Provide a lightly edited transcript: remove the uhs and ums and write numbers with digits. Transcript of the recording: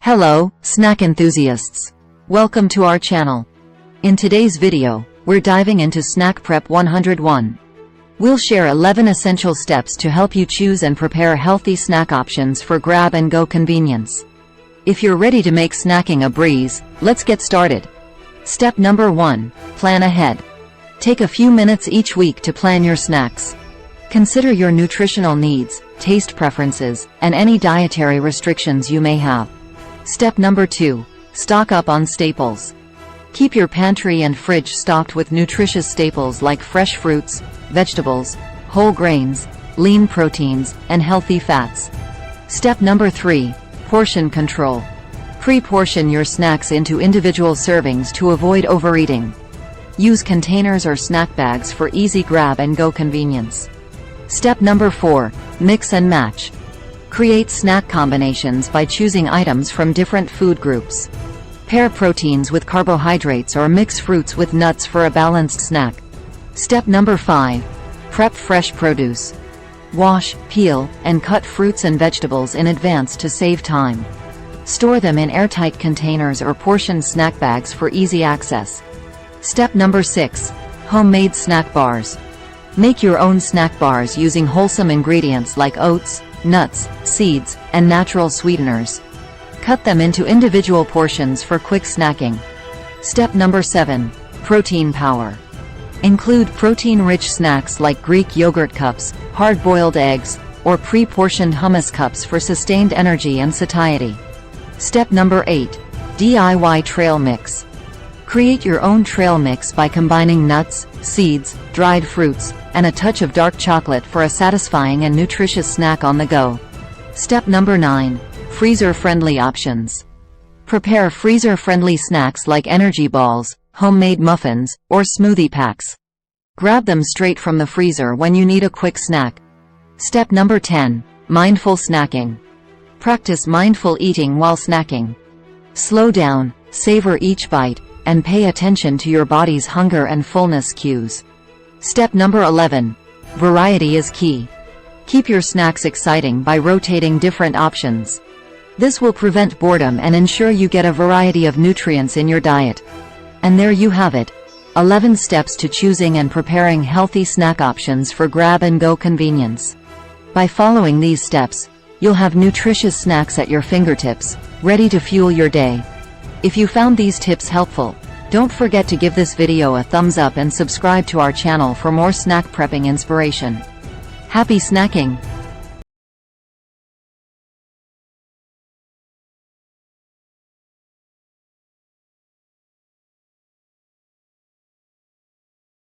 Hello, snack enthusiasts. Welcome to our channel. In today's video, we're diving into Snack Prep 101. We'll share 11 essential steps to help you choose and prepare healthy snack options for grab-and-go convenience. If you're ready to make snacking a breeze, let's get started. Step number 1. Plan ahead. Take a few minutes each week to plan your snacks. Consider your nutritional needs, taste preferences, and any dietary restrictions you may have. Step number 2. Stock up on staples. Keep your pantry and fridge stocked with nutritious staples like fresh fruits, vegetables, whole grains, lean proteins, and healthy fats. Step number 3. Portion control. Pre-portion your snacks into individual servings to avoid overeating. Use containers or snack bags for easy grab-and-go convenience. Step number 4. Mix and match. Create snack combinations by choosing items from different food groups. Pair proteins with carbohydrates or mix fruits with nuts for a balanced snack. Step number 5. Prep fresh produce. Wash, peel, and cut fruits and vegetables in advance to save time. Store them in airtight containers or portioned snack bags for easy access. Step number 6. Homemade snack bars. Make your own snack bars using wholesome ingredients like oats, nuts, seeds, and natural sweeteners. Cut them into individual portions for quick snacking. Step number 7. Protein power. Include protein-rich snacks like Greek yogurt cups, hard-boiled eggs, or pre-portioned hummus cups for sustained energy and satiety. Step number 8. DIY trail mix. Create your own trail mix by combining nuts, seeds, dried fruits, and a touch of dark chocolate for a satisfying and nutritious snack on the go. Step number 9. Freezer-friendly options. Prepare freezer-friendly snacks like energy balls, homemade muffins, or smoothie packs. Grab them straight from the freezer when you need a quick snack. Step number 10. Mindful snacking. Practice mindful eating while snacking. Slow down, savor each bite, and pay attention to your body's hunger and fullness cues. Step number 11. Variety is key. Keep your snacks exciting by rotating different options. This will prevent boredom and ensure you get a variety of nutrients in your diet. And there you have it. 11 steps to choosing and preparing healthy snack options for grab-and-go convenience. By following these steps, you'll have nutritious snacks at your fingertips, ready to fuel your day. If you found these tips helpful, don't forget to give this video a thumbs up and subscribe to our channel for more snack prepping inspiration. Happy snacking!